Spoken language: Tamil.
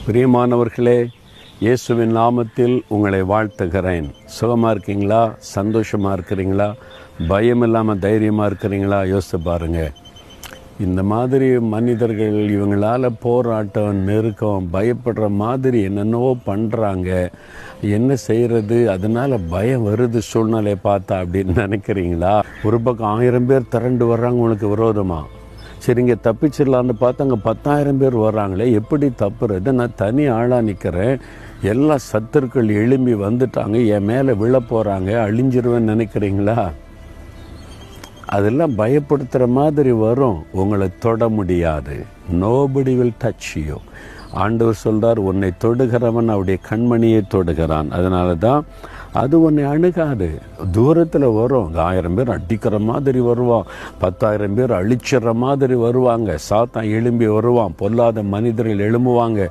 பிரியமானவர்களே, இயேசுவின் நாமத்தில் உங்களை வாழ்த்துகிறேன். சுகமாக இருக்கீங்களா? சந்தோஷமாக இருக்கிறீங்களா? பயம் இல்லாமல் தைரியமாக இருக்கிறீங்களா? யோசித்து பாருங்கள். இந்த மாதிரி மனிதர்கள் இவங்களால் போராட்டம், நெருக்கம், பயப்படுற மாதிரி என்னென்னவோ பண்ணுறாங்க. என்ன செய்கிறது? அதனால் பயம் வருது சூழ்நிலையை பார்த்தா அப்படின்னு நினைக்கிறீங்களா? ஒரு பக்கம் 1000 பேர் திரண்டு வர்றாங்க உங்களுக்கு விரோதமாக. சரி, இங்கே தப்பிச்சிடலான்னு பார்த்தா அங்கே 10,000 பேர் வர்றாங்களே, எப்படி தப்புறது? நான் தனி ஆளாக நிற்கிறேன், எல்லா சத்துருக்கள் எழும்பி வந்துட்டாங்க, என் மேலே விழ போகிறாங்க, அழிஞ்சிருவேன்னு நினைக்கிறீங்களா? அதெல்லாம் பயப்படுத்துகிற மாதிரி வரும். உங்களை தொட முடியாது. Nobody will touch you. ஆண்டவர் சொல்கிறார், உன்னை தொடுகிறவன் அவருடைய கண்மணியை தொடுகிறான். அதனால தான் அது உன்னை அணுகாது. தூரத்தில் வரும். 1000 பேர் அடிக்கிற மாதிரி வருவான், 10,000 பேர் அழிச்சிட்ற மாதிரி வருவாங்க, சாத்தான் எழும்பி வருவான், பொல்லாத மனிதர்கள் எழும்புவாங்க,